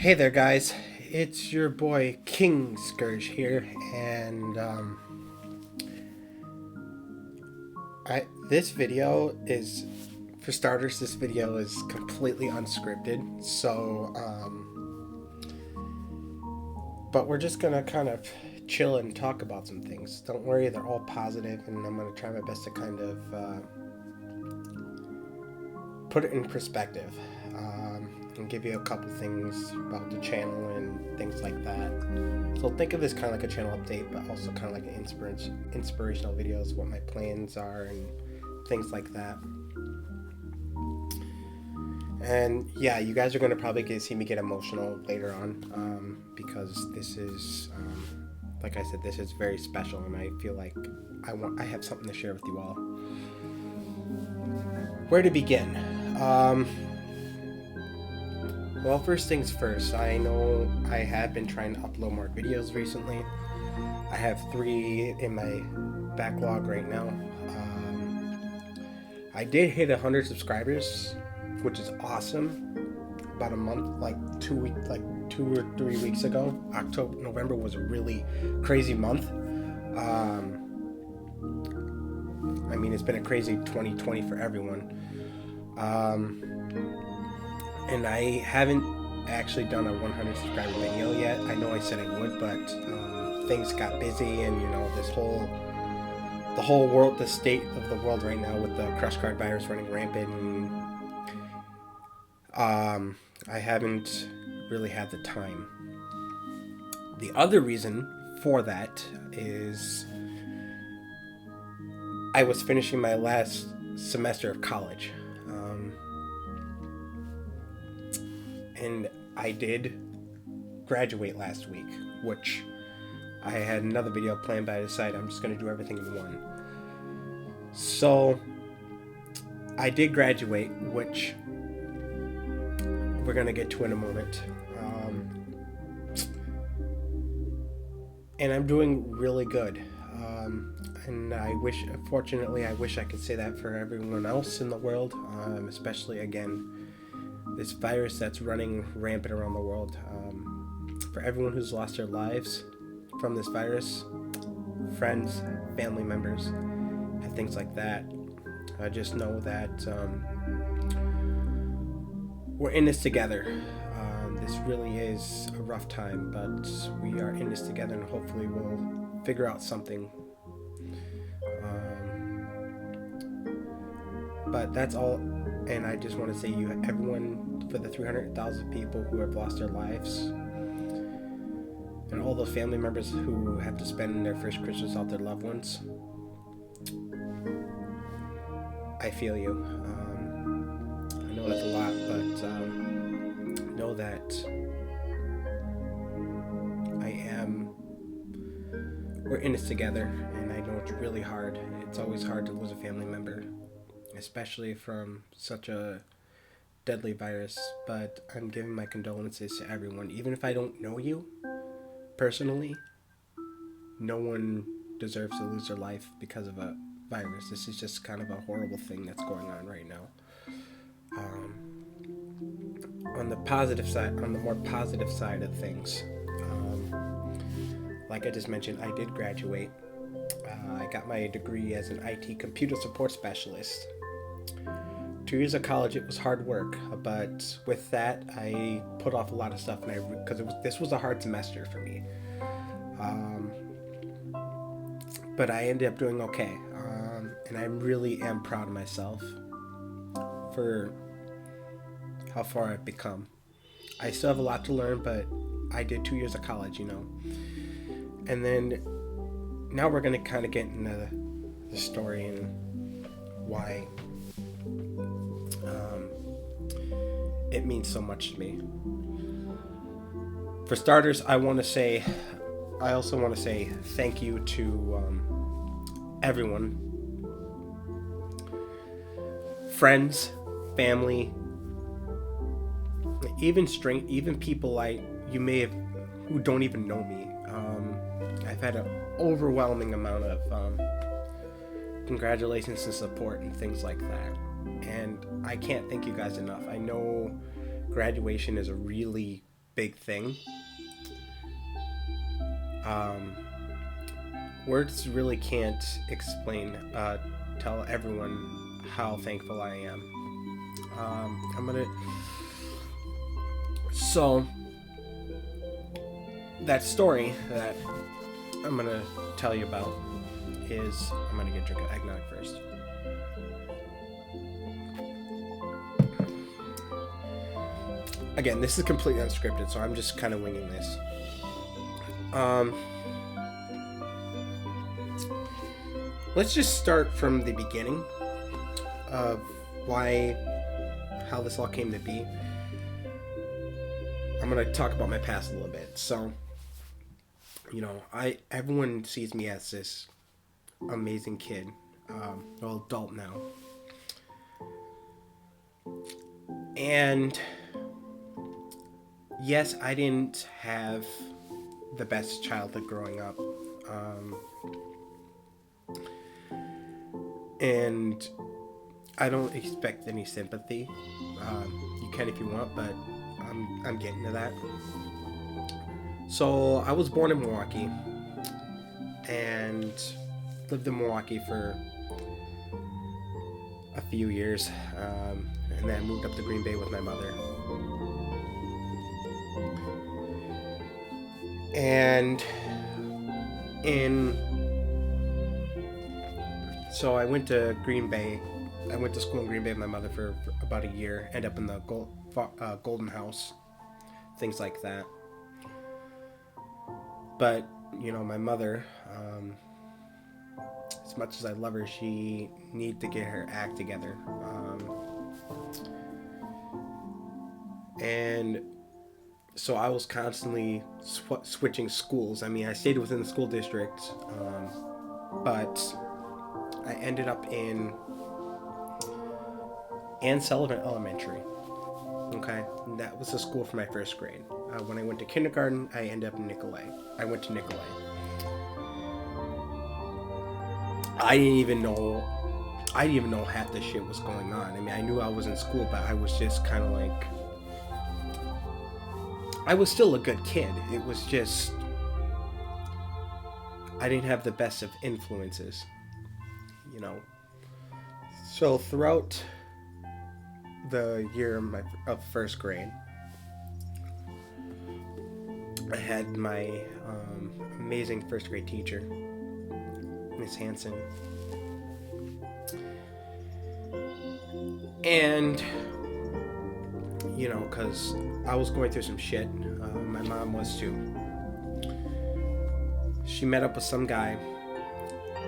Hey there, guys. It's your boy King Scourge here, and this video is, for starters, this video is completely unscripted. But we're just gonna kind of chill and talk about some things. Don't worry, they're all positive, and I'm gonna try my best to kind of put it in perspective. And give you a couple things about the channel and things like that. So think of this kind of like a channel update, but also kind of like an inspirational videos, what my plans are and things like that. And yeah, you guys are going to probably see me get emotional later on, because this is, like I said, this is very special, and I feel like I have something to share with you all. Where to begin? Well, first things first, I know I have been trying to upload more videos recently. I have 3 in my backlog right now. I did hit 100 subscribers, which is awesome. About a month, like 2 or 3 weeks ago. November was a really crazy month. I mean, it's been a crazy 2020 for everyone. And I haven't actually done a 100 subscriber video yet. I know I said I would, but things got busy, and the whole world, the state of the world right now with the crush card virus running rampant, and I haven't really had the time. The other reason for that is I was finishing my last semester of college. And I did graduate last week, which I had another video planned, but I decided I'm just going to do everything in one. So I did graduate, which we're going to get to in a moment. And I'm doing really good. And unfortunately, I wish I could say that for everyone else in the world, especially, again, this virus that's running rampant around the world. For everyone who's lost their lives from this virus, friends, family members, and things like that, I just know that we're in this together. This really is a rough time, but we are in this together, and hopefully we'll figure out something. But that's all. And I just want to say, everyone, for the 300,000 people who have lost their lives, and all those family members who have to spend their first Christmas without their loved ones, I feel you. I know that's a lot, but know that we're in this together, and I know it's really hard. It's always hard to lose a family member, especially from such a deadly virus, but I'm giving my condolences to everyone. Even if I don't know you personally, no one deserves to lose their life because of a virus. This is just kind of a horrible thing that's going on right now. On the more positive side of things, like I just mentioned, I did graduate. I got my degree as an IT computer support specialist. 2 years of college, it was hard work, but with that, I put off a lot of stuff, because this was a hard semester for me. But I ended up doing okay, and I really am proud of myself for how far I've become. I still have a lot to learn, but I did 2 years of college, and then now we're gonna kind of get into the story and why it means so much to me. For starters, I also want to say thank you to everyone, friends, family, even people who don't even know me. I've had an overwhelming amount of congratulations and support and things like that. And I can't thank you guys enough. I know graduation is a really big thing. Words really can't tell everyone how thankful I am. So, that story that I'm gonna tell you about is, I'm gonna get a drink of eggnog first. Again, this is completely unscripted, so I'm just kind of winging this. Let's just start from the beginning of how this all came to be. I'm gonna talk about my past a little bit. So, everyone sees me as this amazing kid, adult now, and yes, I didn't have the best childhood growing up, and I don't expect any sympathy. You can if you want, but I'm getting to that. So I was born in Milwaukee and lived in Milwaukee for a few years, and then moved up to Green Bay with my mother. And so I went to Green Bay. I went to school in Green Bay with my mother for about a year. Ended up in the Golden House, things like that. But my mother, as much as I love her, she needed to get her act together. And so I was constantly switching schools. I mean, I stayed within the school district, but I ended up in Ann Sullivan Elementary. Okay, and that was the school for my first grade. When I went to kindergarten, I ended up in Nicolay. I went to Nicolay. I didn't even know half the shit was going on. I mean, I knew I was in school, but I was just kind of like, I was still a good kid. It was just, I didn't have the best of influences, So throughout the year of first grade, I had my amazing first grade teacher, Miss Hanson, and because I was going through some shit, my mom was too. She met up with some guy,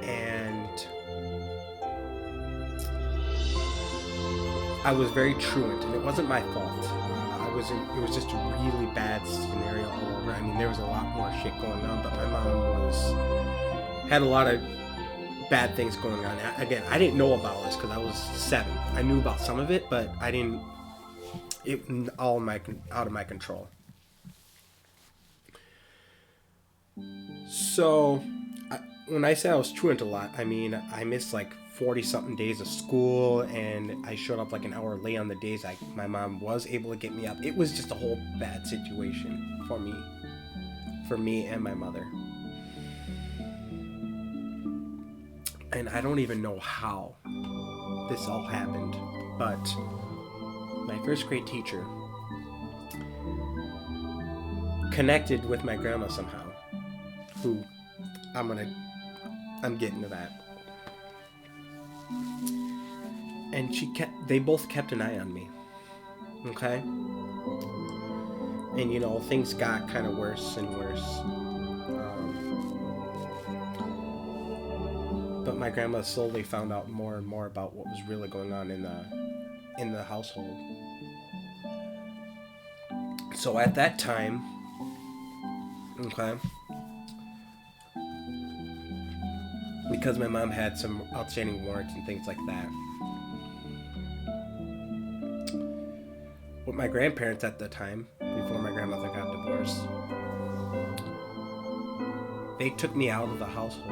and I was very truant, and it wasn't my fault. It was just a really bad scenario all over. I mean, there was a lot more shit going on, but my mom had a lot of bad things going on. Again, I didn't know about this because I was 7. I knew about some of it, but I didn't. It all out of my control. So, when I say I was truant a lot, I mean I missed like 40-something days of school, and I showed up like an hour late on the days my mom was able to get me up. It was just a whole bad situation for me and my mother. And I don't even know how this all happened, but my first grade teacher connected with my grandma somehow, who I'm getting to that. And they both kept an eye on me. Okay? And things got kind of worse and worse. But my grandma slowly found out more and more about what was really going on in the household. So at that time, okay, because my mom had some outstanding warrants and things like that, with my grandparents at the time, before my grandmother got divorced, they took me out of the household,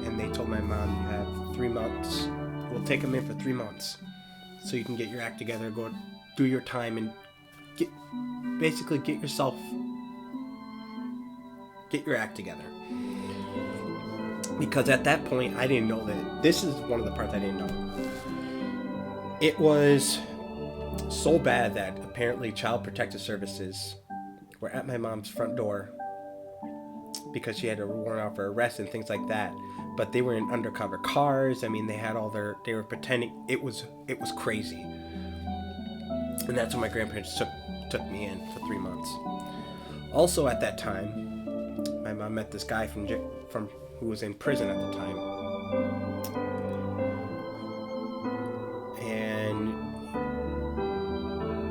and they told my mom, you have 3 months, we'll take them in for 3 months, so you can get your act together, go do your time, and get your act together. Because at that point, I didn't know that. This is one of the parts I didn't know. It was so bad that apparently Child Protective Services were at my mom's front door because she had a warrant out for arrest and things like that. But they were in undercover cars. I mean, they were pretending. It was crazy. And that's when my grandparents took me in for 3 months. Also at that time, my mom met this guy from who was in prison at the time. And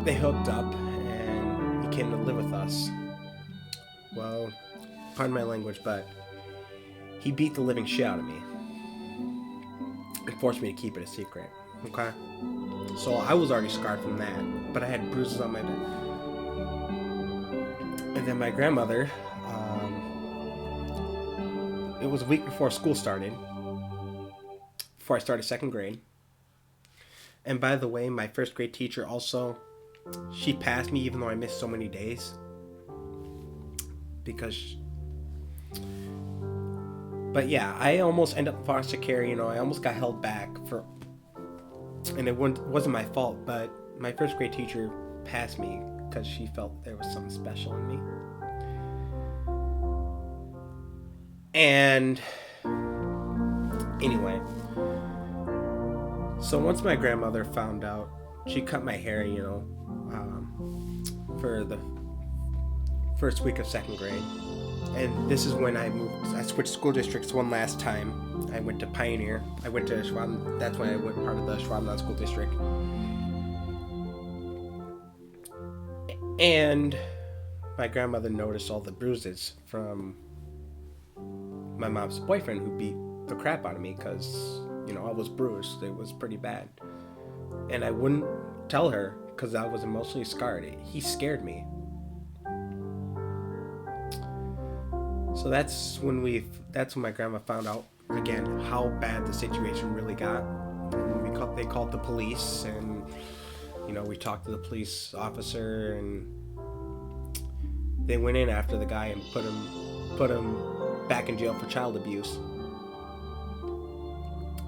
they hooked up and he came to live with us. Well, pardon my language, but he beat the living shit out of me and forced me to keep it a secret. Okay? So I was already scarred from that, but I had bruises on my back. And then my grandmother, it was a week before school started, before I started 2nd grade. And by the way, my 1st grade teacher also, she passed me even though I missed so many days. But yeah, I almost ended up in foster care, I almost got held back and it wasn't my fault, but my 1st grade teacher passed me because she felt there was something special in me. And anyway, so once my grandmother found out, she cut my hair, for the first week of 2nd grade. And this is when I switched school districts one last time. I went to Pioneer. I went to Schwaben. That's when I went part of the Schwaben School District. And my grandmother noticed all the bruises from my mom's boyfriend who beat the crap out of me because, I was bruised. It was pretty bad. And I wouldn't tell her because I was emotionally scarred. He scared me. So that's when my grandma found out again how bad the situation really got. They called the police, and we talked to the police officer, and they went in after the guy and put him back in jail for child abuse.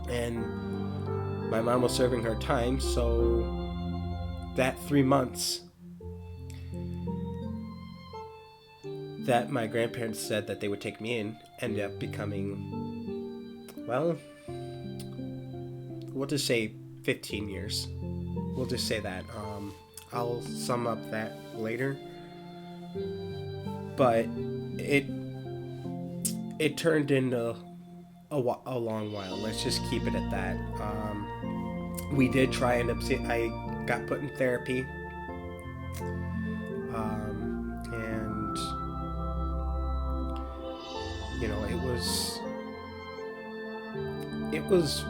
And my mom was serving her time, so that 3 months that my grandparents said that they would take me in ended up becoming, well, we'll just say 15 years. We'll just say that. I'll sum up that later. But it turned into a long while. Let's just keep it at that. We did try and I got put in therapy. And it was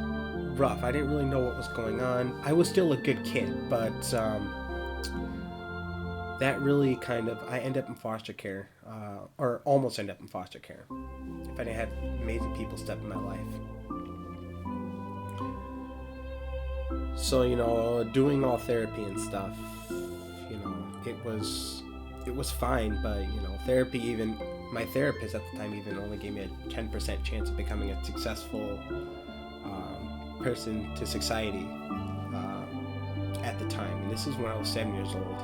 rough. I didn't really know what was going on. I was still a good kid, but that really I ended up in foster care, or almost ended up in foster care, if I didn't have amazing people step in my life. So, doing all therapy and stuff, it was fine, but, therapy, even my therapist at the time even only gave me a 10% chance of becoming a successful person to society at the time. And this is when I was 7 years old.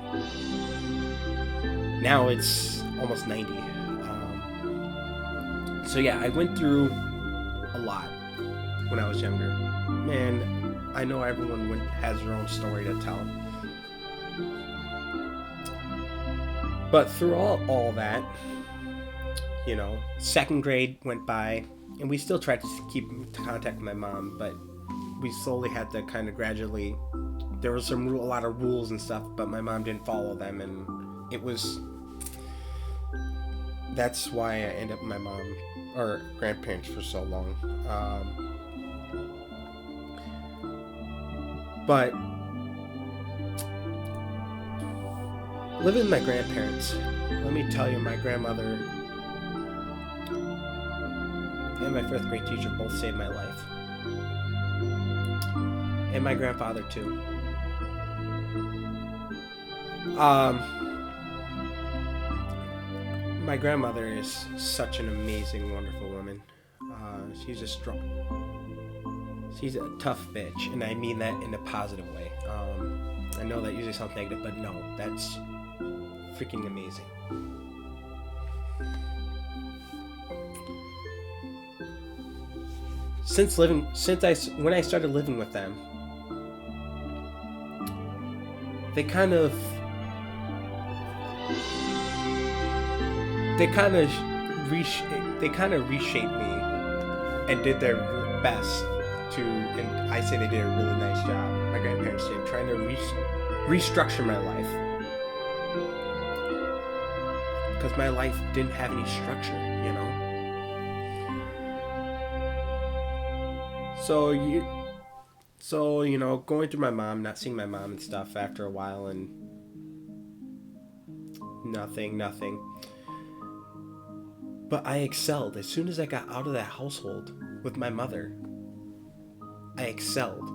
Now it's almost 90. So yeah, I went through a lot when I was younger. And I know everyone has their own story to tell. But through all that, 2nd grade went by, and we still tried to keep in contact with my mom, but we slowly had to kind of gradually, there was a lot of rules and stuff, but my mom didn't follow them, and that's why I ended up with my mom, or grandparents for so long. But living with my grandparents, let me tell you, my grandmother and my 5th grade teacher both saved my life. And my grandfather too. Um, my grandmother is such an amazing, wonderful woman. She's a she's a tough bitch, and I mean that in a positive way. I know that usually sounds negative, but no, that's freaking amazing. When I started living with them, they kind of they kind of they kind of reshaped me and did their best to, and I say they did a really nice job. My grandparents did, trying to restructure my life, because my life didn't have any structure, you know. So going through my mom, not seeing my mom and stuff after a while, and nothing. But I excelled as soon as I got out of that household with my mother. I excelled.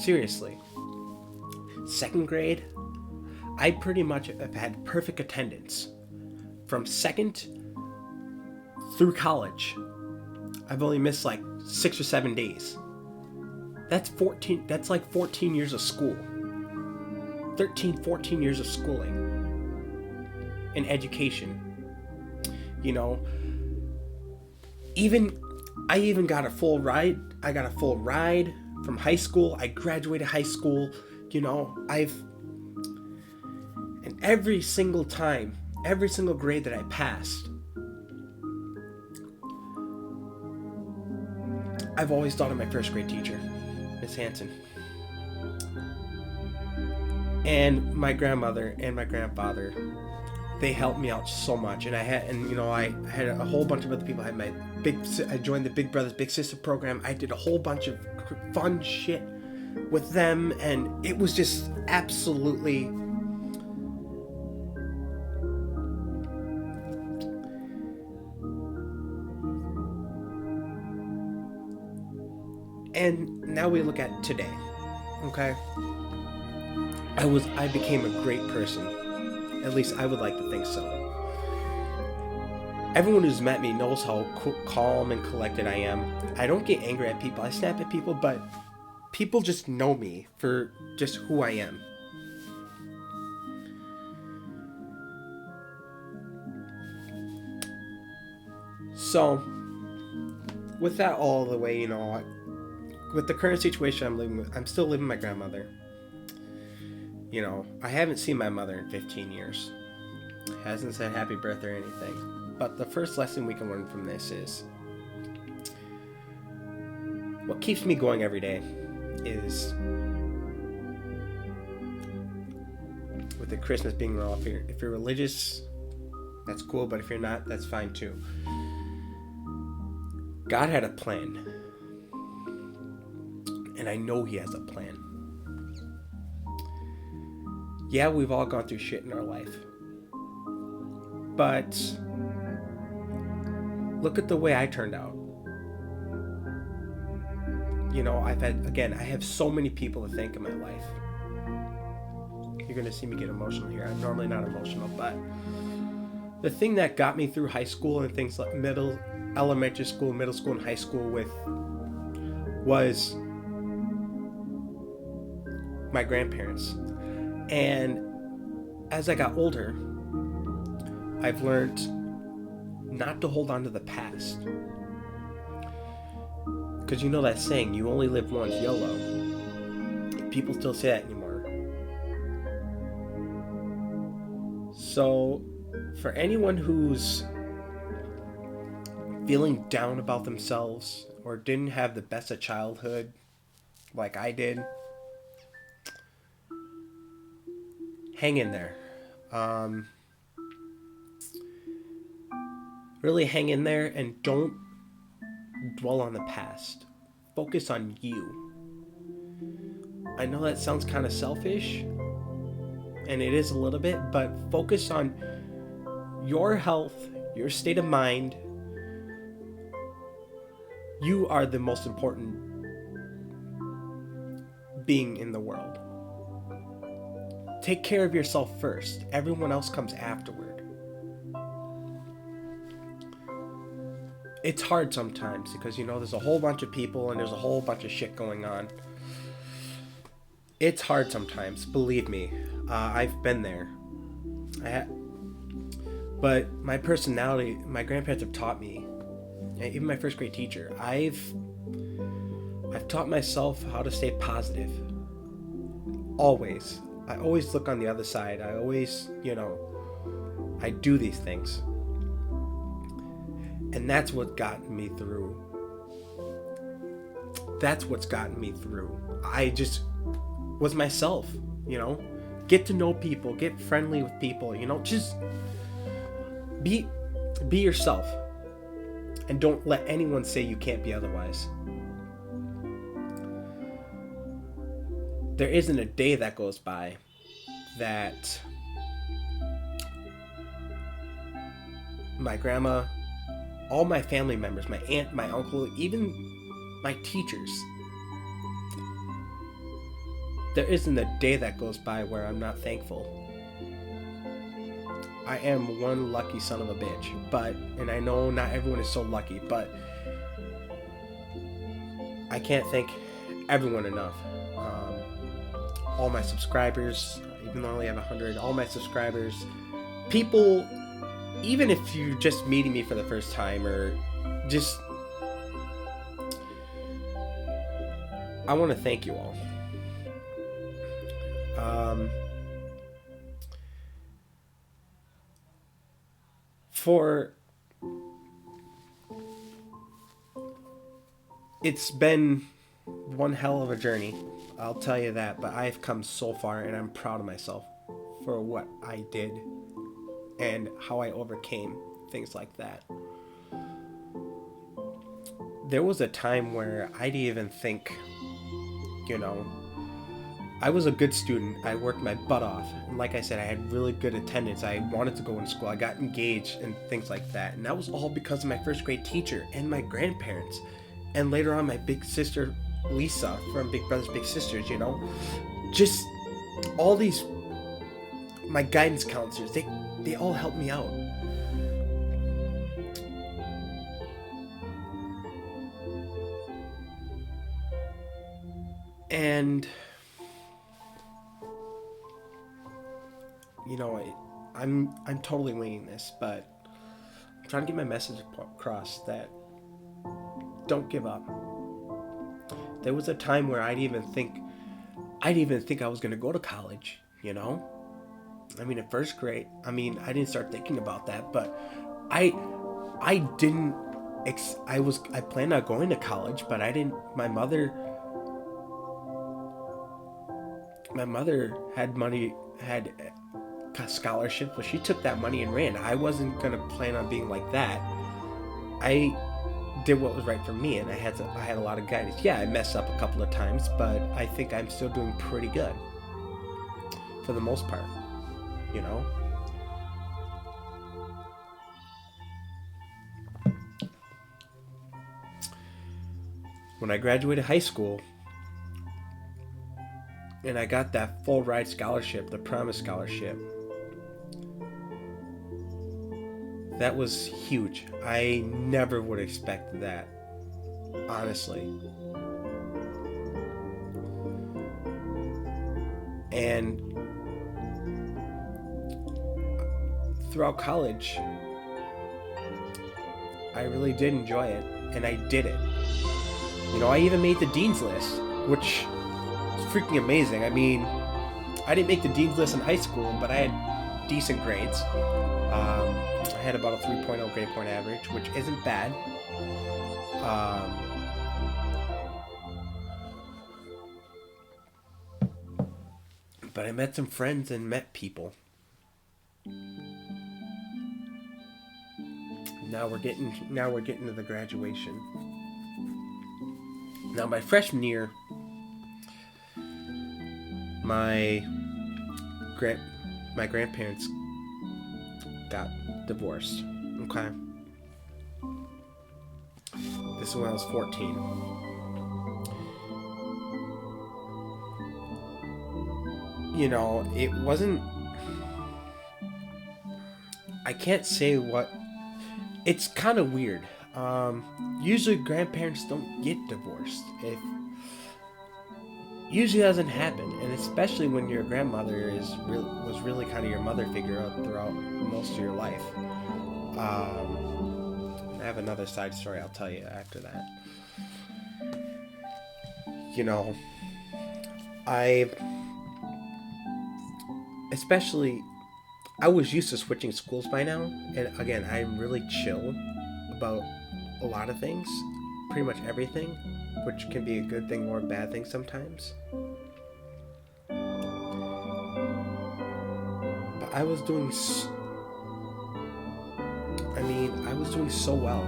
Seriously. Second grade, I pretty much have had perfect attendance. From second through college, I've only missed like 6 or 7 days. That's like 14 years of school. 13, 14 years of schooling and education. I even got a full ride. I got a full ride from high school. I graduated high school. And every single time, every single grade that I passed, I've always thought of my first grade teacher, Miss Hanson. And my grandmother and my grandfather, they helped me out so much. And I had a whole bunch of other people. I joined the Big Brothers Big Sister program. I did a whole bunch of fun shit with them, and it was just absolutely and now we look at today. Okay, I became a great person. At least I would like to think so. Everyone who's met me knows how calm and collected I am. I don't get angry at people. I snap at people, but people just know me for just who I am. So, with that all the way, with the current situation I'm living with, I'm still living with my grandmother. I haven't seen my mother in 15 years. Hasn't said happy birthday or anything. But the first lesson we can learn from this is, what keeps me going every day is, with the Christmas being off here, if you're religious, that's cool, but if you're not, that's fine too. God had a plan. And I know He has a plan. Yeah, we've all gone through shit in our life. But look at the way I turned out. I have so many people to thank in my life. You're going to see me get emotional here. I'm normally not emotional, but the thing that got me through high school and things like elementary school, middle school, and high school was my grandparents. And as I got older, I've learned not to hold on to the past. Because you know that saying, you only live once, YOLO. People still say that anymore. So, for anyone who's feeling down about themselves or didn't have the best of childhood like I did, hang in there. Really hang in there and don't dwell on the past. Focus on you. I know that sounds kind of selfish, and it is a little bit, but focus on your health, your state of mind. You are the most important being in the world. take care of yourself first. Everyone else comes afterward. It's hard sometimes because, there's a whole bunch of people and there's a whole bunch of shit going on. It's hard sometimes, believe me. I've been there. But my personality, my grandparents have taught me, and even my first grade teacher, I've taught myself how to stay positive. Always. I always look on the other side. I always, I do these things. And that's what got me through. That's what's gotten me through. I just was myself, Get to know people, get friendly with people, just be yourself. And don't let anyone say you can't be otherwise. There isn't a day that goes by that my grandma, all my family members, my aunt, my uncle, even my teachers, there isn't a day that goes by where I'm not thankful. I am one lucky son of a bitch, and I know not everyone is so lucky, but I can't thank everyone enough. All my subscribers, even though I only have 100, all my subscribers, people, even if you're just meeting me for the first time, or just, I want to thank you all. It's been one hell of a journey, I'll tell you that, but I've come so far and I'm proud of myself for what I did and how I overcame things like that. There was a time where I didn't even think, I was a good student. I worked my butt off. And like I said, I had really good attendance. I wanted to go in school. I got engaged and things like that. And that was all because of my first grade teacher and my grandparents. And later on, my big sister, Lisa, from Big Brothers Big Sisters, Just all these, my guidance counselors, they all helped me out. And I'm totally winging this, but I'm trying to get my message across that don't give up. There was a time where I didn't even think I was going to go to college, in first grade, I didn't start thinking about that, but I planned on going to college, but I didn't. My mother had money, had a scholarship, but she took that money and ran. I wasn't gonna plan on being like that. I did what was right for me, and I had a lot of guidance. Yeah, I messed up a couple of times, but I think I'm still doing pretty good for the most part. When I graduated high school and I got that full ride scholarship, the Promise Scholarship, that was huge. I never would have expected that, honestly. And throughout college, I really did enjoy it, and I did it. I even made the dean's list, which is freaking amazing. I didn't make the dean's list in high school, but I had decent grades. I had about a 3.0 grade point average, which isn't bad. But I met some friends and met people. Now we're getting to the graduation. Now my freshman year, my grandparents got divorced. Okay. This is when I was 14. it wasn't. I can't say what. It's kind of weird. Usually grandparents don't get divorced. Usually doesn't happen, and especially when your grandmother was really kind of your mother figure throughout most of your life. I have another side story I'll tell you after that. I especially I was used to switching schools by now, and again, I'm really chill about a lot of things, pretty much everything, which can be a good thing or a bad thing sometimes. But I was doing so well.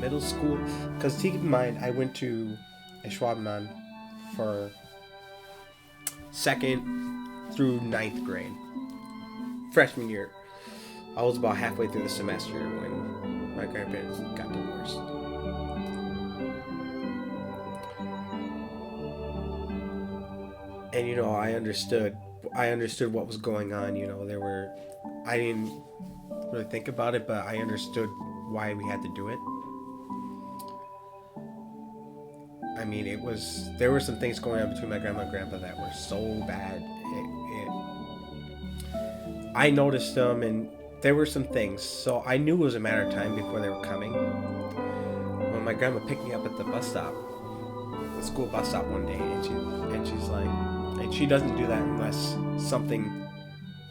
Middle school, because keep in mind, I went to a Schwabman for 2nd through 9th grade. Freshman year, I was about halfway through the semester when my grandparents got divorced. And I understood what was going on. I didn't really think about it, but I understood why we had to do it. I mean, there were some things going on between my grandma and grandpa that were so bad. I noticed them, and there were some things, so I knew it was a matter of time before they were coming. When my grandma picked me up at the school bus stop one day, and she's like, and she doesn't do that unless something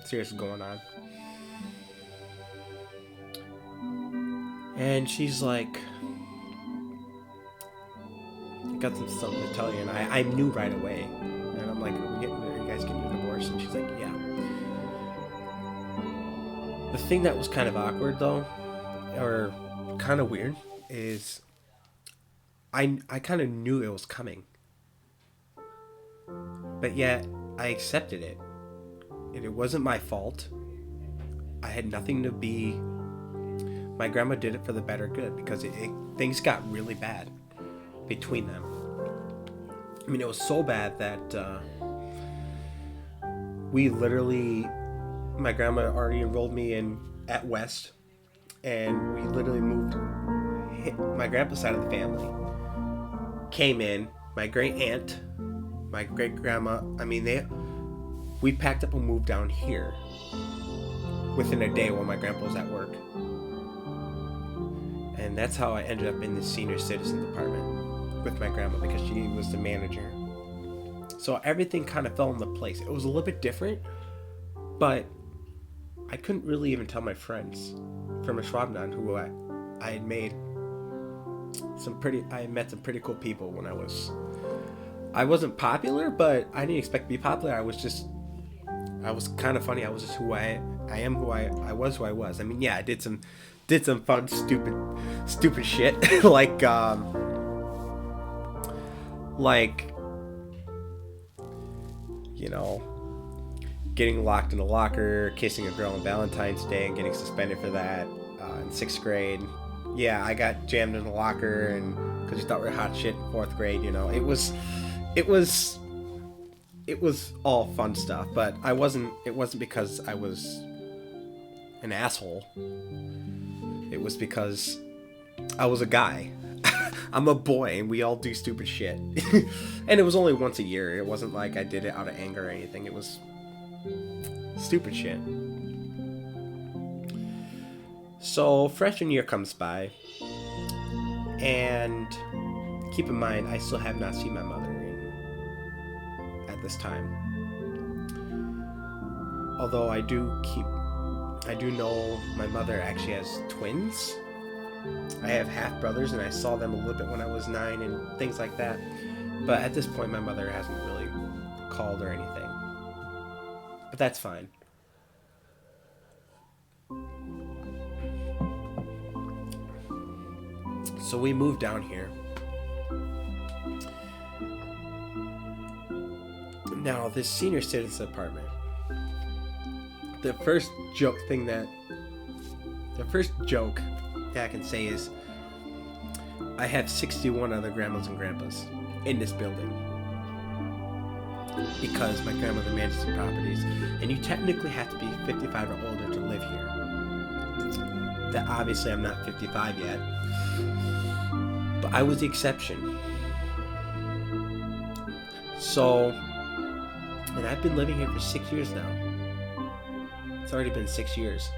serious is going on. And she's like, I got some something to tell you, and I knew right away. And I'm like, are you guys getting a divorce? And she's like, yeah. The thing that was kind of awkward though, or kind of weird, is I kind of knew it was coming, but yet I accepted it. And it wasn't my fault. I had nothing to be. My grandma did it for the better good, because things got really bad between them. I mean, it was so bad that we literally, my grandma already enrolled me at West, and we literally moved. My grandpa's side of the family came in. My great aunt, my great grandma. I mean, we packed up and moved down here within a day while my grandpa was at work. And that's how I ended up in the senior citizen department with my grandma, because she was the manager. So everything kind of fell into place. It was a little bit different, but I couldn't really even tell my friends from a Schwabnan who I had met some pretty cool people when I wasn't popular, but I didn't expect to be popular. I was kind of funny. I was just who I am, who I was who I was. I mean, yeah, I did some fun, stupid shit, like getting locked in a locker, kissing a girl on Valentine's Day, and getting suspended for that in 6th grade. Yeah, I got jammed in a locker, and because you thought we were hot shit in 4th grade. It was all fun stuff, but it wasn't because I was an asshole. It was because I was a guy. I'm a boy, and we all do stupid shit. And it was only once a year. It wasn't like I did it out of anger or anything. It was stupid shit. So freshman year comes by, and keep in mind, I still have not seen my mother at this time. Although I do know my mother actually has twins. I have half brothers, and I saw them a little bit when I was 9 and things like that. But at this point, my mother hasn't really called or anything. But that's fine. So we moved down here. Now, this senior citizen apartment, the first joke that I can say is I have 61 other grandmas and grandpas in this building. because my grandmother managed the properties, and you technically have to be 55 or older to live here. That obviously I'm not 55 yet, but I was the exception. So, and I've been living here for 6 years now. It's already been 6 years.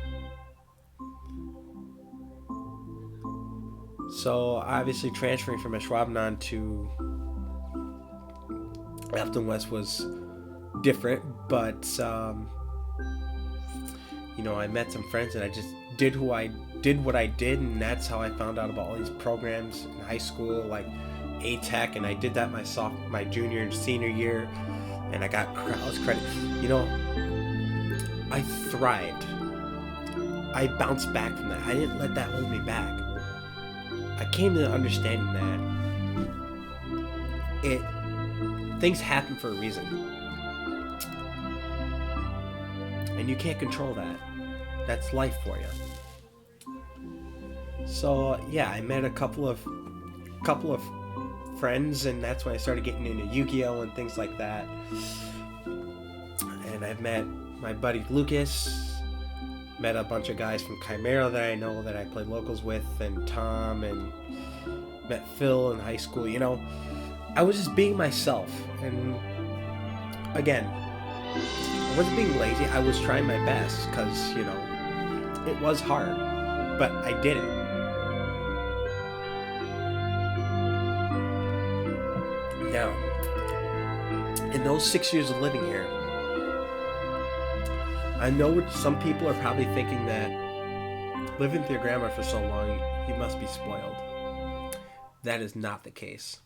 So obviously transferring from Schwabnon to Afton West was different, but I met some friends and I just did what I did, and that's how I found out about all these programs in high school, like A-Tech, and I did that my junior and senior year, and I got college credit. I thrived. I bounced back from that. I didn't let that hold me back. I came to the understanding that things happen for a reason, and you can't control that. That's life for you. So yeah, I met a couple of friends, and that's when I started getting into Yu-Gi-Oh and things like that. And I've met my buddy Lucas, met a bunch of guys from Chimera that I know that I played locals with, and Tom, and met Phil in high school. I was just being myself, and again, I wasn't being lazy. I was trying my best because it was hard, but I did it. Now, in those 6 years of living here, I know some people are probably thinking that living with your grandma for so long, you must be spoiled. That is not the case.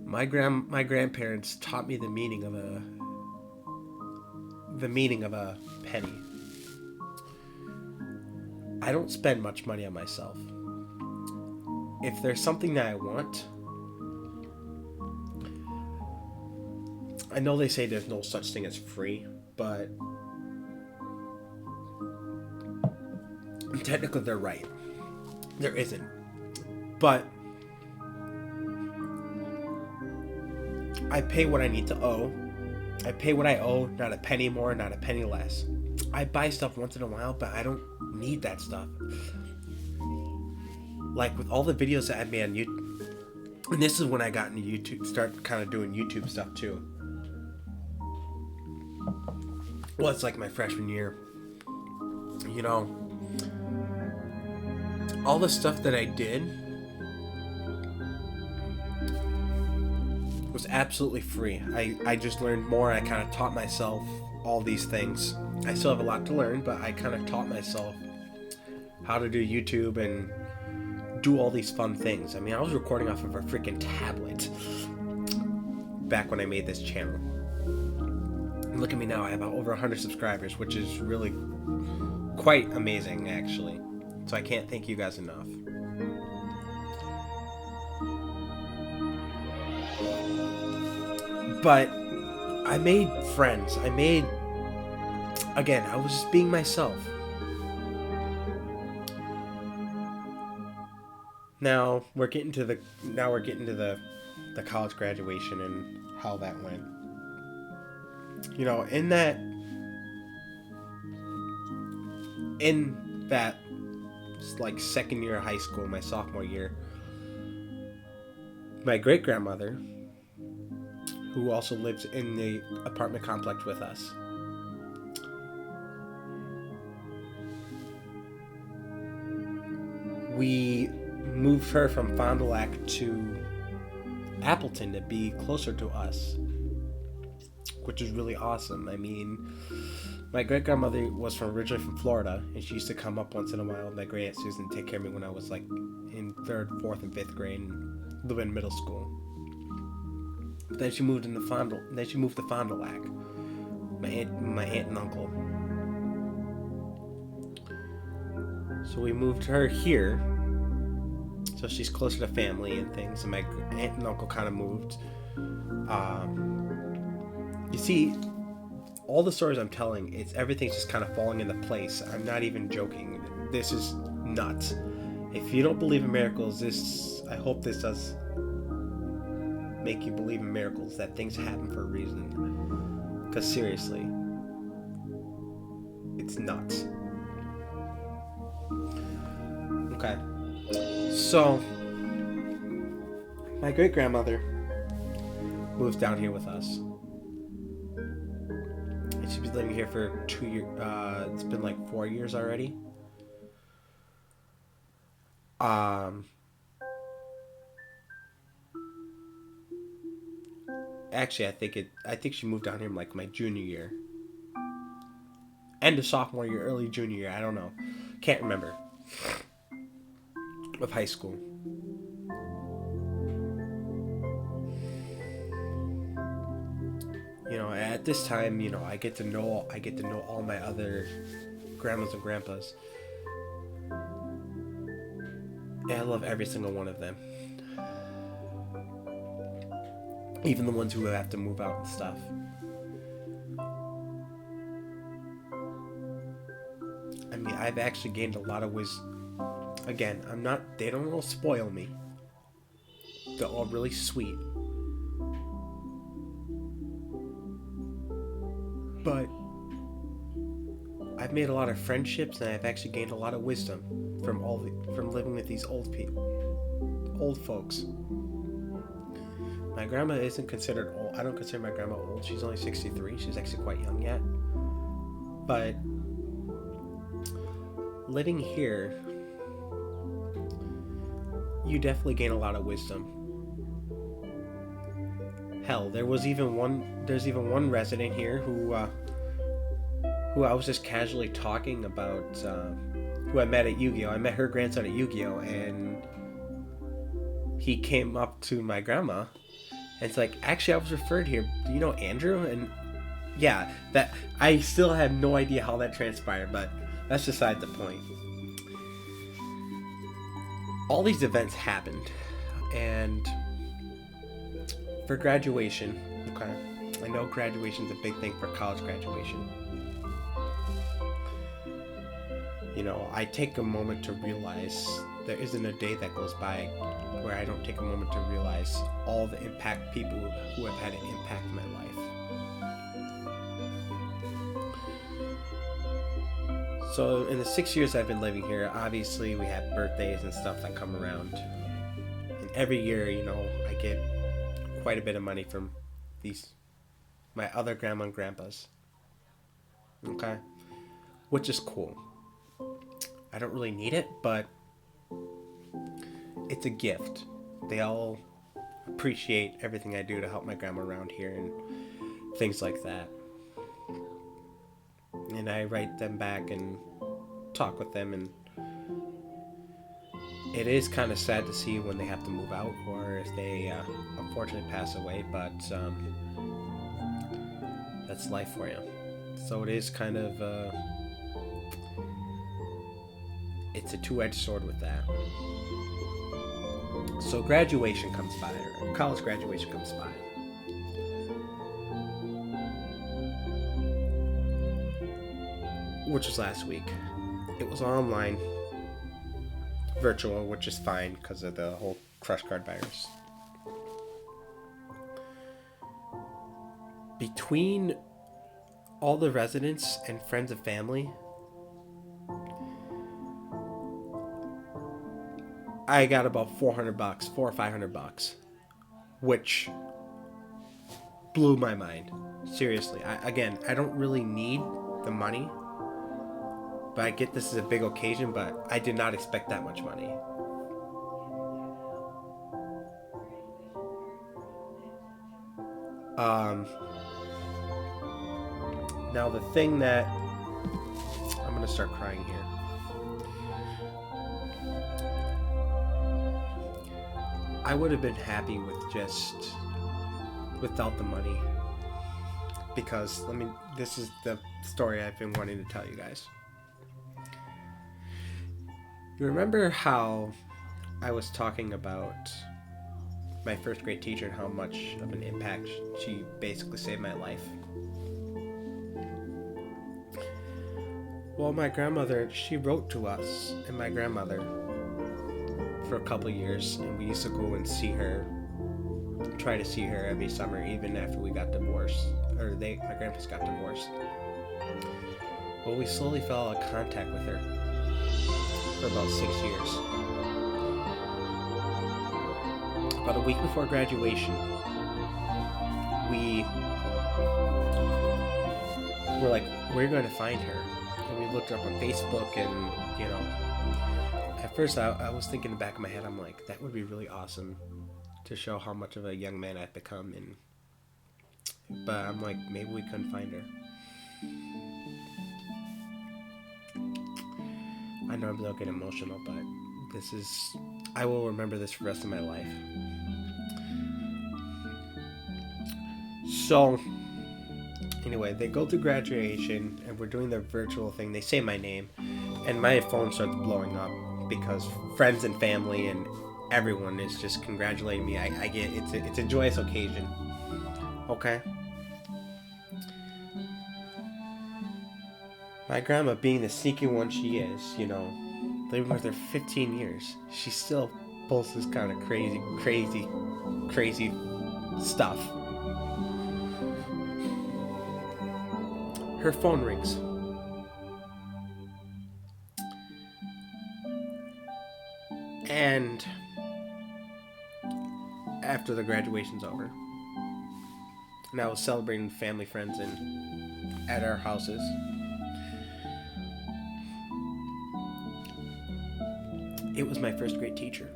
My grandparents taught me the meaning of a penny. I don't spend much money on myself. If there's something that I want, I know they say there's no such thing as free, but technically they're right. There isn't. But I pay what I need to owe. I pay what I owe, not a penny more, not a penny less. I buy stuff once in a while, but I don't need that stuff. Like with all the videos that I made on YouTube, and this is when I got into YouTube, start kind of doing YouTube stuff too. Well, it's like my freshman year. All the stuff that I did was absolutely free. I just learned more. I kind of taught myself all these things. I still have a lot to learn, but I kind of taught myself how to do YouTube and do all these fun things. I mean, I was recording off of a freaking tablet back when I made this channel. And look at me now. I have over 100 subscribers, which is really quite amazing, actually. So I can't thank you guys enough. But I made friends. I was just being myself. Now we're getting to the college graduation and how that went. In that like second year of high school, my sophomore year, my great grandmother, who also lives in the apartment complex with us, we moved her from Fond du Lac to Appleton to be closer to us, which is really awesome. I mean, my great-grandmother was originally from Florida, and she used to come up once in a while with my great aunt Susan to take care of me when I was like in 3rd, 4th, and 5th grade and living in middle school. Then she moved to Fond du Lac, my aunt and uncle. So we moved her here, so she's closer to family and things. And my aunt and uncle kind of moved. You see, all the stories I'm telling, everything's just kind of falling into place. I'm not even joking. This is nuts. If you don't believe in miracles, I hope this does. make you believe in miracles, that things happen for a reason. Because seriously, it's nuts. Okay. So, my great-grandmother moved down here with us. And she's been living here for 2 years. It's been like 4 years already. Actually, I think she moved down here in like my junior year. End of sophomore year, early junior year, I don't know. Can't remember. Of high school. You know, at this time, you know, I get to know all my other grandmas and grandpas. And I love every single one of them. Even the ones who have to move out and stuff. I mean, I've actually gained a lot of wisdom. Again, they don't all spoil me. They're all really sweet. But I've made a lot of friendships, and I've actually gained a lot of wisdom from living with these old folks. My grandma isn't considered old. I don't consider my grandma old. She's only 63. She's actually quite young yet. But living here, you definitely gain a lot of wisdom. Hell, there's even one resident here who I was just casually talking about, who I met at Yu-Gi-Oh! I met her grandson at Yu-Gi-Oh! And he came up to my grandma, and it's like, actually, I was referred here. Do you know Andrew? And yeah, that I still have no idea how that transpired, but that's beside the point. All these events happened, and for graduation, okay, I know graduation's a big thing for college graduation. You know, I take a moment to realize there isn't a day that goes by where I don't take a moment to realize all the impact people who have had an impact in my life. So in the 6 years I've been living here, obviously we have birthdays and stuff that come around. And every year, you know, I get quite a bit of money from my other grandma and grandpas. Okay? Which is cool. I don't really need it, but it's a gift. They all appreciate everything I do to help my grandma around here and things like that. And I write them back and talk with them, and it is kind of sad to see when they have to move out or if they unfortunately pass away, but that's life for you. So it is kind of it's a two-edged sword with that. So graduation comes by, or college graduation comes by. Which was last week. It was online, virtual, which is fine because of the whole crush card virus. Between all the residents and friends and family, I got about $400, $400 or $500, which blew my mind. Seriously, I don't really need the money, but I get this is a big occasion, but I did not expect that much money. Now the thing that I'm gonna start crying here. I would have been happy with just without the money, because this is the story I've been wanting to tell you guys. You remember how I was talking about my first grade teacher and how much of an impact she basically saved my life? Well, my grandmother, she wrote to us and my grandmother for a couple of years, and we used to go and see her try to see her every summer, even after we got divorced, or my grandparents got divorced. But we slowly fell out of contact with her for about 6 years. About a week before graduation, we were like, we're going to find her. And we looked her up on Facebook, and, at first I was thinking in the back of my head, I'm like, that would be really awesome to show how much of a young man I've become. But I'm like, maybe we couldn't find her. I normally don't get emotional, but I will remember this for the rest of my life. So, anyway, they go through graduation, and we're doing the virtual thing. They say my name, and my phone starts blowing up because friends and family and everyone is just congratulating me. I get it's a joyous occasion. Okay. My grandma, being the sneaky one she is, living with her 15 years, she still pulls this kind of crazy stuff. Her phone rings. And after the graduation's over, and I was celebrating family, friends, and at our houses, it was my first grade teacher.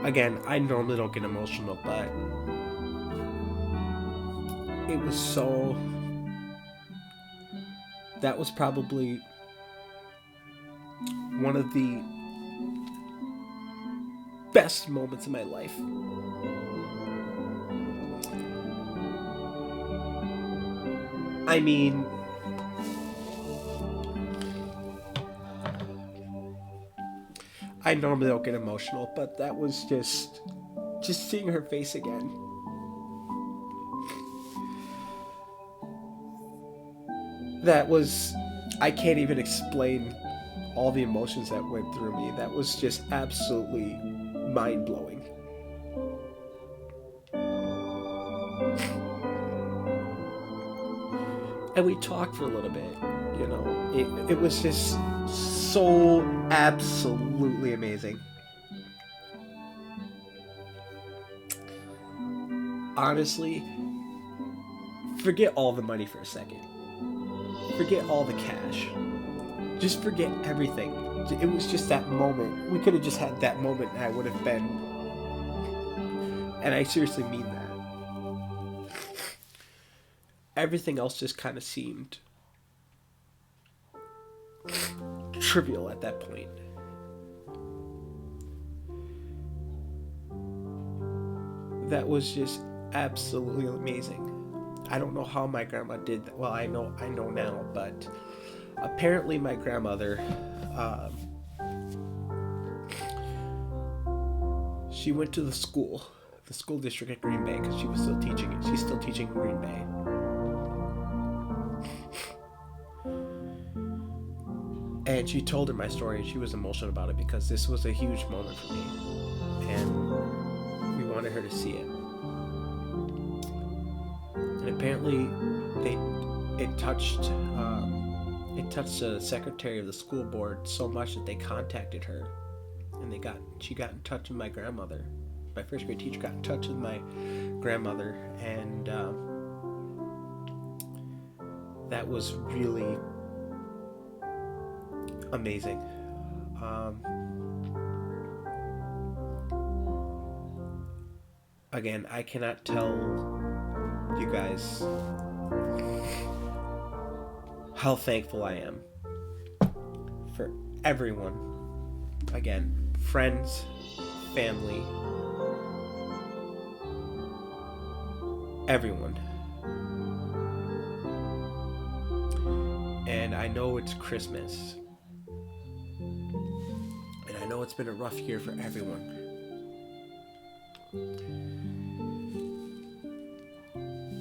Again, I normally don't get emotional, but it was so... That was probably one of the best moments of my life. I mean, I normally don't get emotional, but that was just seeing her face again. That was, I can't even explain all the emotions that went through me. That was just absolutely mind-blowing. And we talked for a little bit, It was just so absolutely amazing. Honestly, forget all the money for a second. Forget all the cash. Just forget everything. It was just that moment. We could have just had that moment, and I would have been... And I seriously mean that. Everything else just kind of seemed trivial at that point. That was just absolutely amazing. I don't know how my grandma did that. Well, I know now, but apparently my grandmother, she went to the school district at Green Bay, because she was still teaching it. She's still teaching in Green Bay. And she told her my story, and she was emotional about it because this was a huge moment for me, and we wanted her to see it. And apparently, it touched the secretary of the school board so much that they contacted her, and she got in touch with my grandmother. My first grade teacher got in touch with my grandmother, and that was really amazing. Again, I cannot tell you guys how thankful I am for everyone. Again, friends, family, everyone. And I know it's Christmas, and I know it's been a rough year for everyone.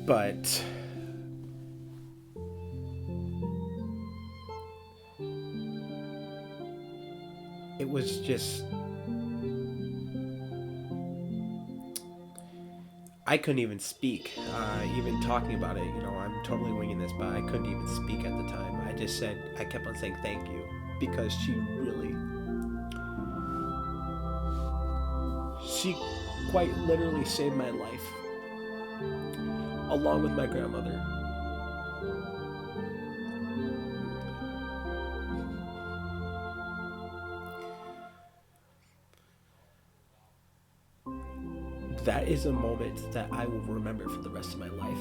But it was just, I couldn't even speak, even talking about it. I'm totally winging this, but I couldn't even speak at the time. I kept on saying thank you, because she quite literally saved my life, along with my grandmother. That is a moment that I will remember for the rest of my life.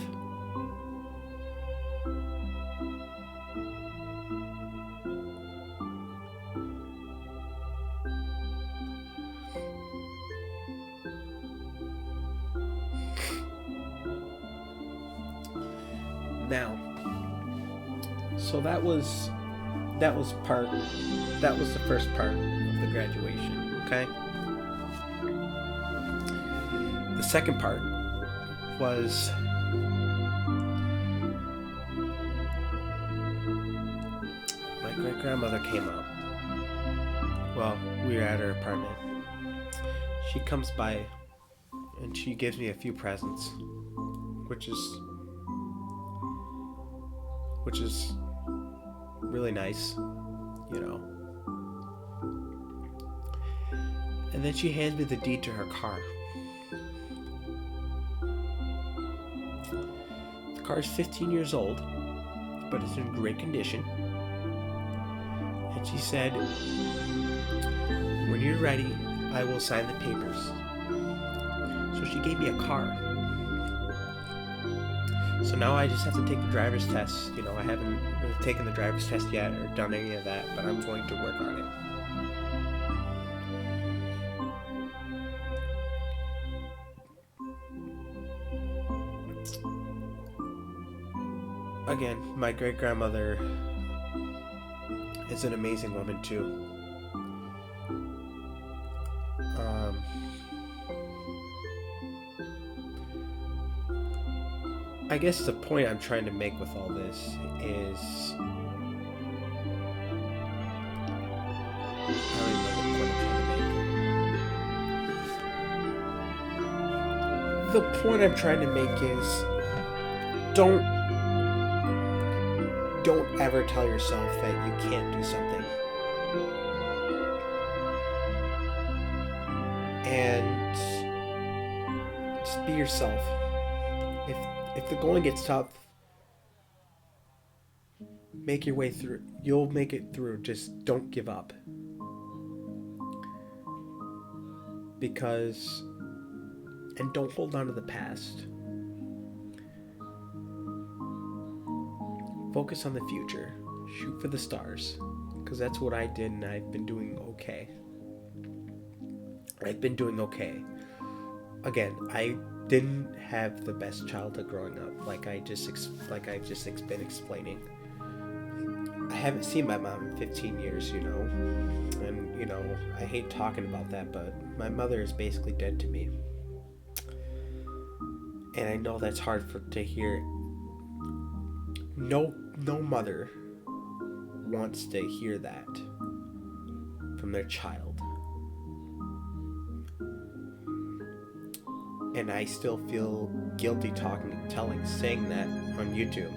Now, so that was the first part of the graduation, okay? The second part was my great-grandmother came up. Well, we were at her apartment. She comes by and she gives me a few presents, which is really nice, And then she hands me the deed to her car. The car is 15 years old, but it's in great condition. And she said, when you're ready, I will sign the papers. So she gave me a car. So now I just have to take the driver's test. I haven't really taken the driver's test yet or done any of that, but I'm going to work on it. Again, my great-grandmother is an amazing woman too. I guess the point I'm trying to make with all this is, I don't even know what point I'm trying to make. The point I'm trying to make is, don't ever tell yourself that you can't do something. And just be yourself. If the going gets tough, make your way through. You'll make it through. Just don't give up. And don't hold on to the past. Focus on the future. Shoot for the stars. Because that's what I did, and I've been doing okay. Again, I didn't have the best childhood growing up, like I've just been explaining. I haven't seen my mom in 15 years, and I hate talking about that, but my mother is basically dead to me, and I know that's hard to hear. No mother wants to hear that from their child. And I still feel guilty saying that on YouTube.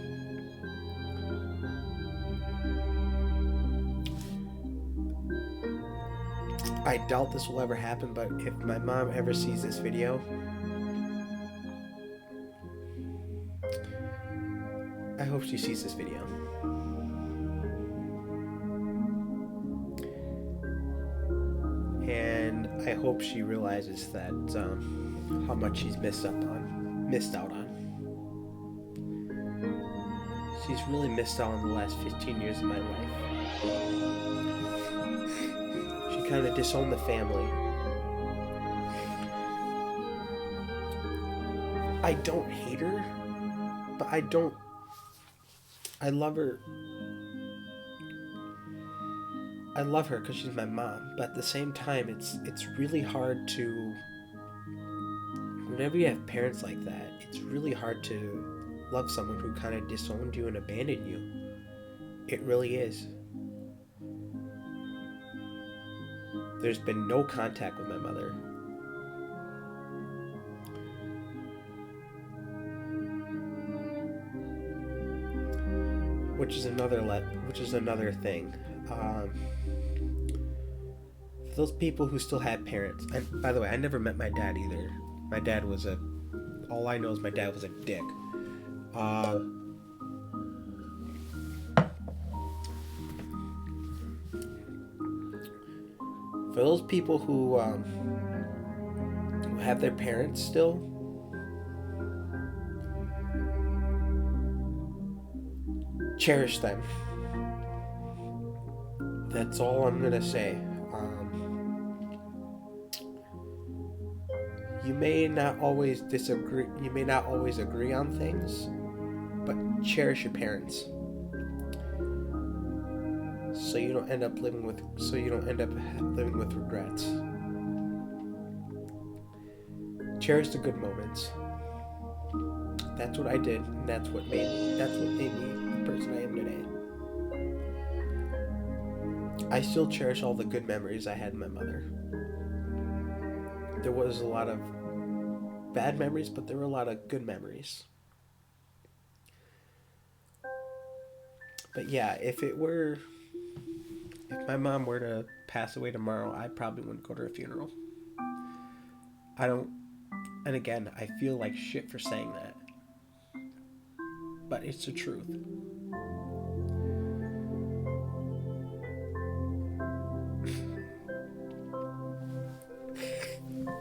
I doubt this will ever happen, but if my mom ever sees this video, I hope she sees this video. And I hope she realizes that how much she's missed out on. She's really missed out on the last 15 years of my life. She kind of disowned the family. I don't hate her, but I love her. I love her because she's my mom, but at the same time, it's really hard to, whenever you have parents like that, it's really hard to love someone who kind of disowned you and abandoned you. It really is. there's been no contact with my mother. Which is another thing. For those people who still had parents, and by the way, I never met my dad either. My dad was all I know is my dad was a dick. For those people who have their parents still, cherish them. That's all I'm gonna say. You may not always disagree. You may not always agree on things, but cherish your parents, so you don't end up living with regrets. Cherish the good moments. That's what I did, and that's what made me the person I am today. I still cherish all the good memories I had with my mother. There was a lot of bad memories, but there were a lot of good memories. But yeah, if my mom were to pass away tomorrow, I probably wouldn't go to her funeral. And again, I feel like shit for saying that. But it's the truth.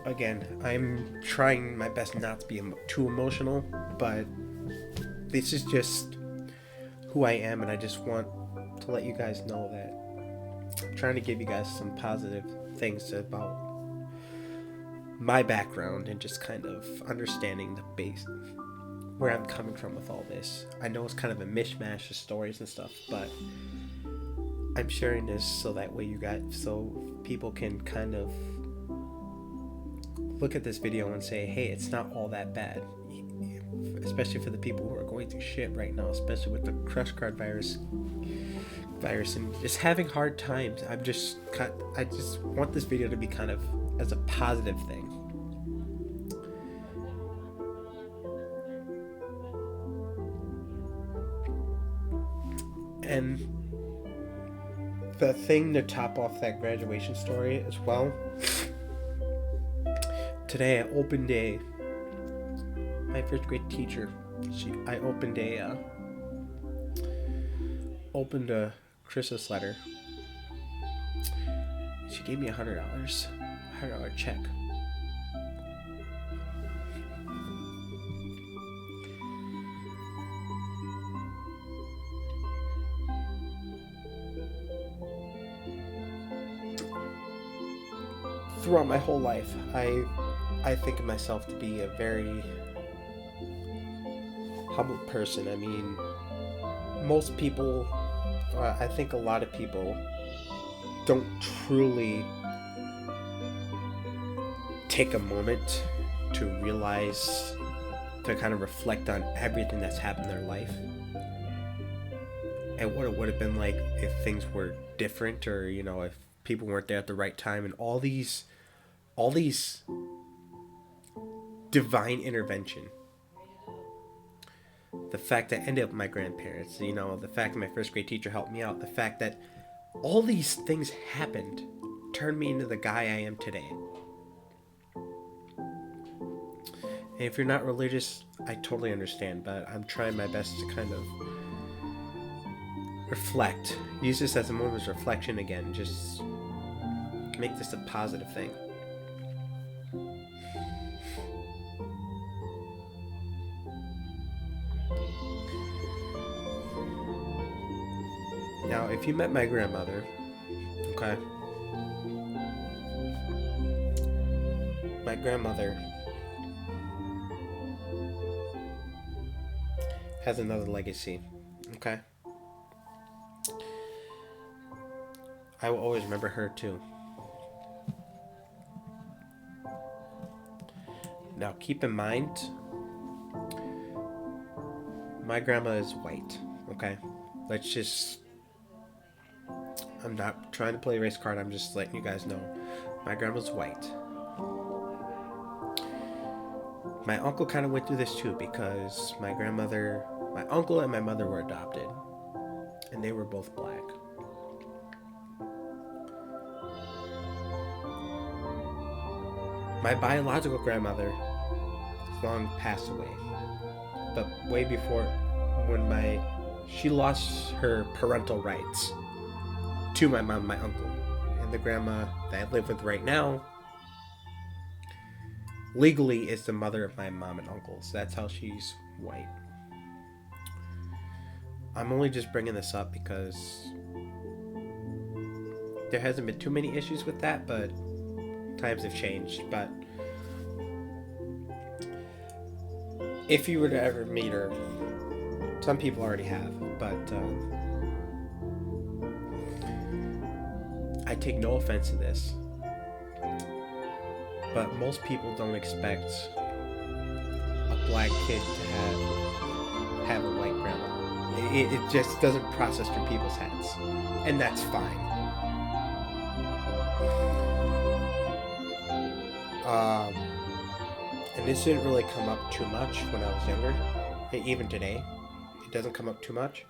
Again, I'm trying my best not to be too emotional, but this is just who I am, and I just want to let you guys know that I'm trying to give you guys some positive things about my background and just kind of understanding the base where I'm coming from with all this. I know it's kind of a mishmash of stories and stuff, but I'm sharing this so that way so people can kind of look at this video and say, hey, it's not all that bad. Especially for the people who are going through shit right now, especially with the crush card virus and just having hard times. I just want this video to be kind of as a positive thing. And the thing to top off that graduation story as well, today I opened my first grade teacher. I opened a Christmas letter. She gave me $100 check. Throughout my whole life, I think of myself to be a very humble person. I mean, most people, I think a lot of people don't truly take a moment to realize, to kind of reflect on everything that's happened in their life and what it would have been like if things were different, or if people weren't there at the right time, and all these divine intervention. The fact that I ended up with my grandparents, the fact that my first grade teacher helped me out, the fact that all these things happened turned me into the guy I am today. And if you're not religious, I totally understand, but I'm trying my best to kind of reflect. Use this as a moment of reflection again. Just make this a positive thing. Now, if you met my grandmother, okay? My grandmother has another legacy, okay? I will always remember her too. Now, keep in mind, my grandma is white, okay? I'm not trying to play a race card. I'm just letting you guys know. My grandma's white. My uncle kind of went through this too because my uncle and my mother were adopted. And they were both black. My biological grandmother long passed away. But way before, she lost her parental rights to my mom and my uncle. And the grandma that I live with right now legally is the mother of my mom and uncle. So that's how she's white. I'm only just bringing this up because there hasn't been too many issues with that, but times have changed. But if you were to ever meet her, some people already have, but I take no offense to this, but most people don't expect a black kid to have a white grandma. It just doesn't process through people's heads, and that's fine. And this didn't really come up too much when I was younger. Even today, it doesn't come up too much.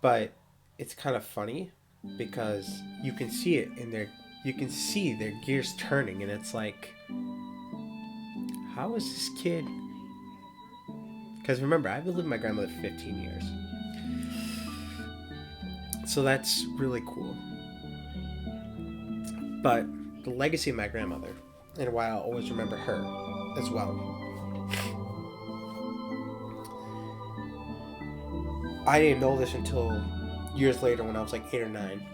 But it's kind of funny because you can see it in their gears turning, and it's like, how is this kid? Because remember, I've been living with my grandmother for 15 years. So that's really cool. But the legacy of my grandmother, and why I'll always remember her as well. I didn't know this until years later when I was like 8 or 9.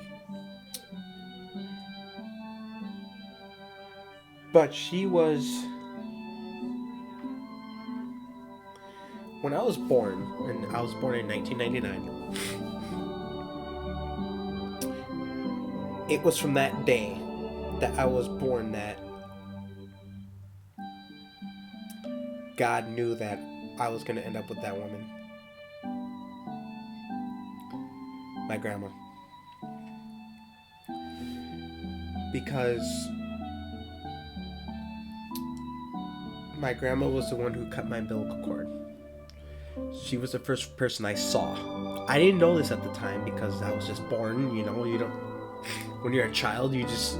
But she was... When I was born, and I was born in 1999, it was from that day that I was born that God knew that I was going to end up with that woman. My grandma. Because my grandma was the one who cut my umbilical cord. She was the first person I saw. I didn't know this at the time because I was just born, you don't... When you're a child, you just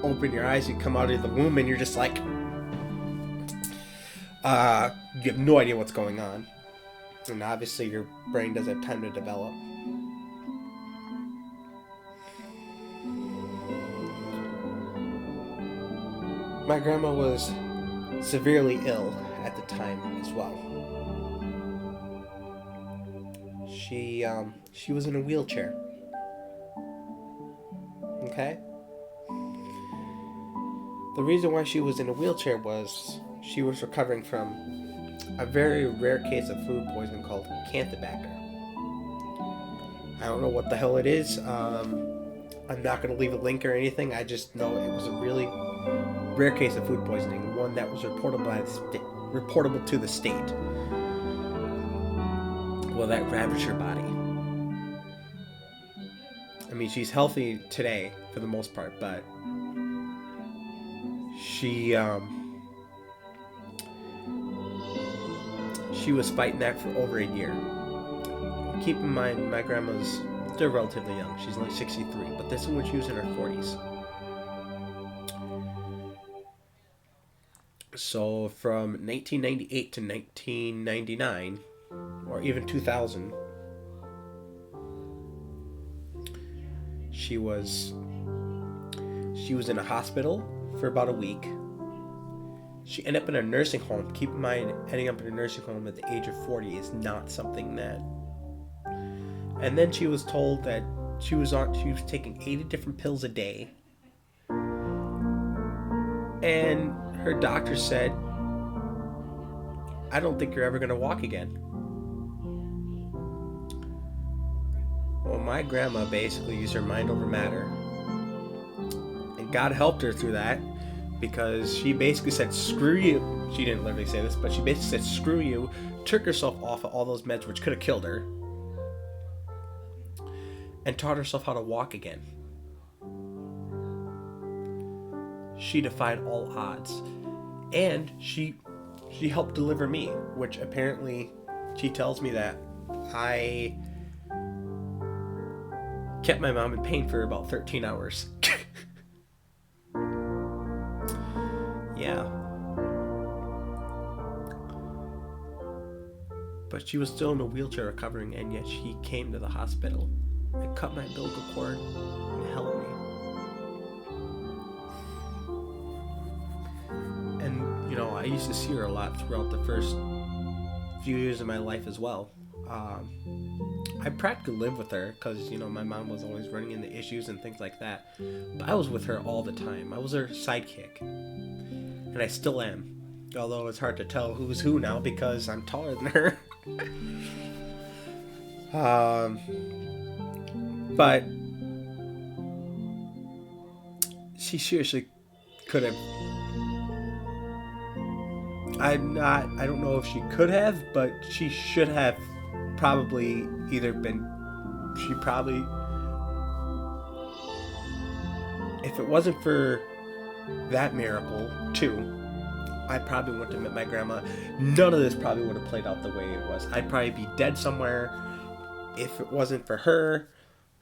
open your eyes, you come out of the womb, and you're just like... you have no idea what's going on. And obviously your brain doesn't have time to develop. My grandma was severely ill at the time as well. She was in a wheelchair. Okay? The reason why she was in a wheelchair was she was recovering from a very rare case of food poisoning called Campylobacter. I don't know what the hell it is. I'm not going to leave a link or anything. I just know it was a really rare case of food poisoning, one that was reportable to the state. Well, that ravaged her body. I mean, she's healthy today for the most part, but she was fighting that for over a year. Keep in mind, my grandma's still relatively young. She's only 63, but this is when she was in her 40s. So from 1998 to 1999, or even 2000, she was in a hospital for about a week. She ended up in a nursing home. Keep in mind, ending up in a nursing home at the age of 40 is not something that... And then she was told that she was taking 80 different pills a day. And her doctor said, I don't think you're ever going to walk again. Well, my grandma basically used her mind over matter. And God helped her through that, because she basically said, screw you. She didn't literally say this, but she basically said, screw you, took herself off of all those meds, which could have killed her. and taught herself how to walk again. She defied all odds, and she helped deliver me, which apparently she tells me that I kept my mom in pain for about 13 hours. Yeah. But she was still in a wheelchair recovering, and yet she came to the hospital and cut my umbilical cord and held me. And, you know, I used to see her a lot throughout the first few years of my life as well. I practically lived with her because, you know, my mom was always running into issues and things like that. But I was with her all the time. I was her sidekick. And I still am. Although it's hard to tell who's who now because I'm taller than her. But she seriously could have. I don't know if she could have, but she should have probably either been. She probably. If it wasn't for that miracle, too, I probably wouldn't have met my grandma. None of this probably would have played out the way it was. I'd probably be dead somewhere if it wasn't for her,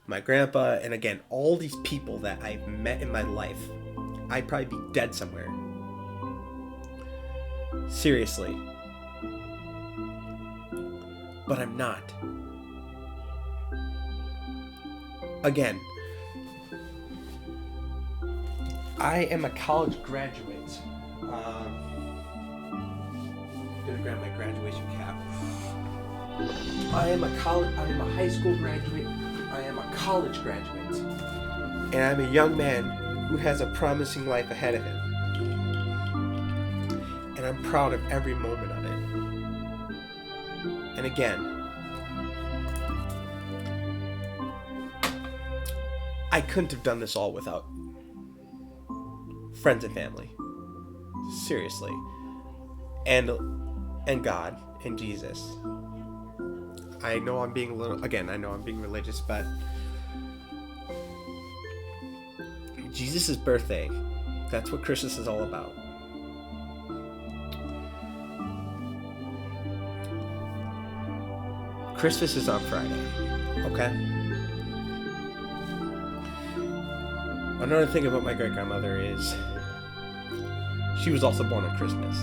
my grandpa, and again, all these people that I've met in my life. I'd probably be dead somewhere. Seriously. But I'm not. Again, I am a college graduate. Gonna grab my graduation cap. I am a high school graduate. I am a college graduate. And I'm a young man who has a promising life ahead of him. And I'm proud of every moment of it. And again, I couldn't have done this all without friends and family. Seriously. And God and Jesus. I know I'm being religious, but Jesus' birthday, that's what Christmas is all about. Christmas is on Friday, okay? Another thing about my great-grandmother is she was also born on Christmas.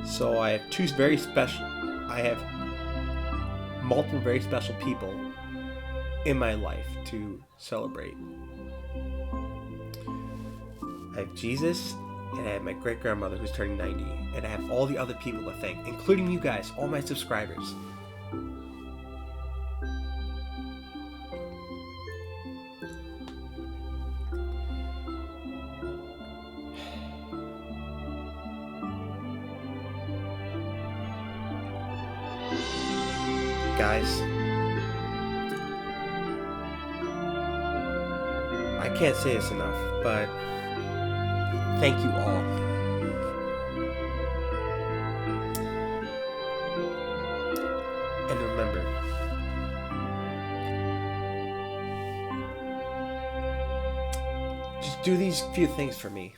So I have multiple very special people in my life to celebrate. I have Jesus, and I have my great-grandmother who's turning 90, and I have all the other people to thank, including you guys, all my subscribers. Guys, I can't say this enough, but thank you all. And remember, just do these few things for me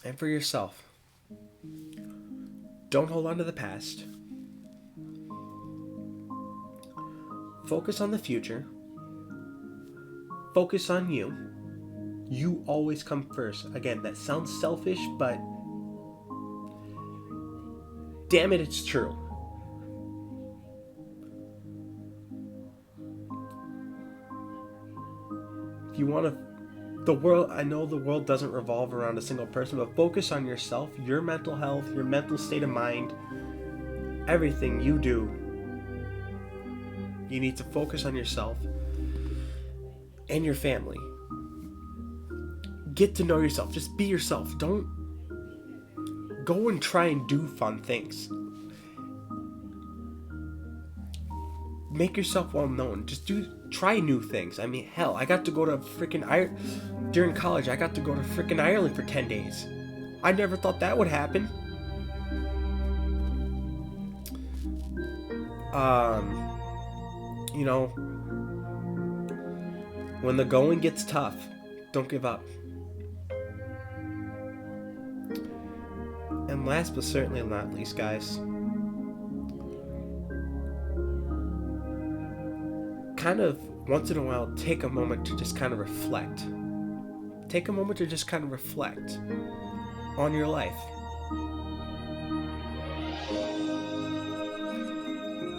and for yourself. Don't hold on to the past. Focus on the future. Focus on you. You always come first. Again, that sounds selfish, but damn it, it's true. If you want to, I know the world doesn't revolve around a single person, but focus on yourself, your mental health, your mental state of mind, everything you do. You need to focus on yourself and your family. Get to know yourself. Just be yourself. Don't go and try and do fun things. Make yourself well known. Just try new things. I mean, hell, I got to go to during college, I got to go to freaking Ireland for 10 days. I never thought that would happen. You know, when the going gets tough, don't give up. And last but certainly not least, guys, kind of once in a while take a moment to just kind of reflect. Take a moment to just kind of reflect on your life.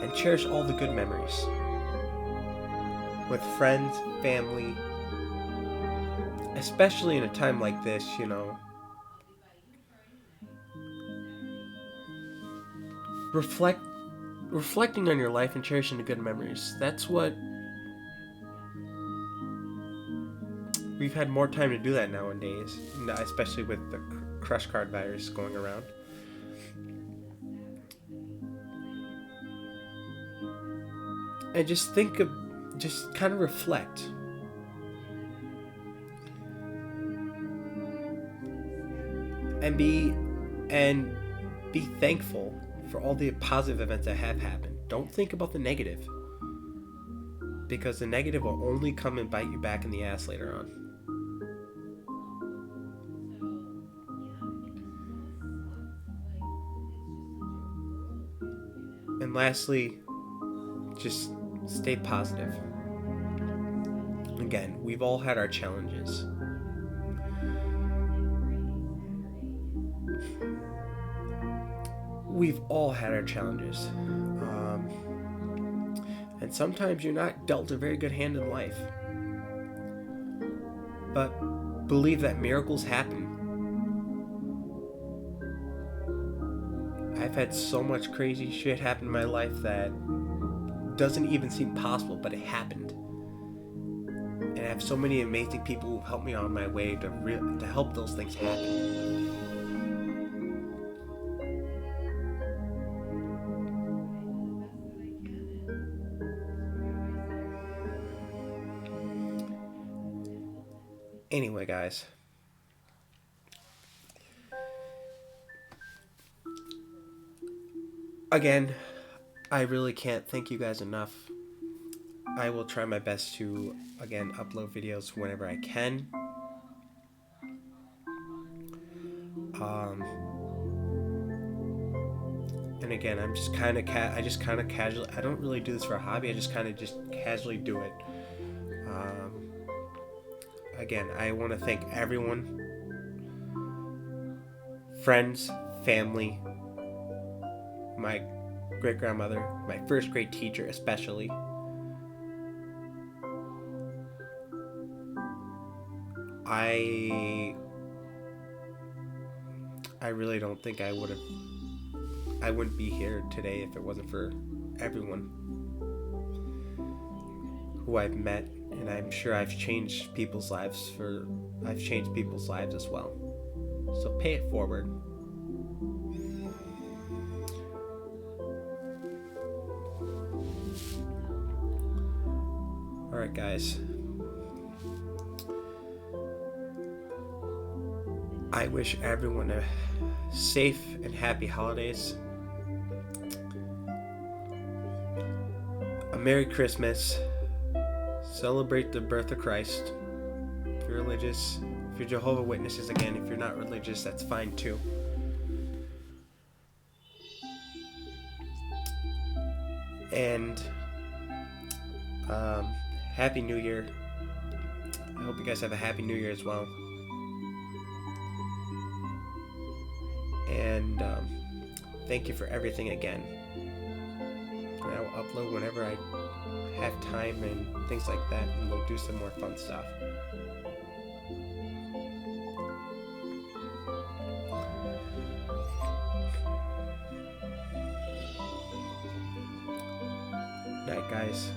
And cherish all the good memories. With friends, family, especially in a time like this, you know. Reflecting on your life and cherishing the good memories. That's what we've had more time to do that nowadays, especially with the crush card virus going around. And just kind of reflect. And be thankful for all the positive events that have happened. Don't think about the negative, because the negative will only come and bite you back in the ass later on. And lastly, just stay positive. Again, we've all had our challenges. We've all had our challenges. And sometimes you're not dealt a very good hand in life. But believe that miracles happen. I've had so much crazy shit happen in my life that doesn't even seem possible, but it happened. And I have so many amazing people who helped me on my way to help those things happen. Anyway, guys. Again, I really can't thank you guys enough. I will try my best to, again, upload videos whenever I can. And again, I'm just kind of casually. I don't really do this for a hobby. I just casually do it. Again, I want to thank everyone, friends, family, my great-grandmother, my first grade teacher especially. I really don't think I wouldn't be here today if it wasn't for everyone who I've met, and I'm sure I've changed people's lives as well. So pay it forward. Alright, guys. I wish everyone a safe and happy holidays. A Merry Christmas. Celebrate the birth of Christ. If you're religious, if you're Jehovah's Witnesses, again, if you're not religious, that's fine too. And Happy New Year. I hope you guys have a Happy New Year as well. And thank you for everything again. And I will upload whenever I have time and things like that, and we'll do some more fun stuff. Night, guys.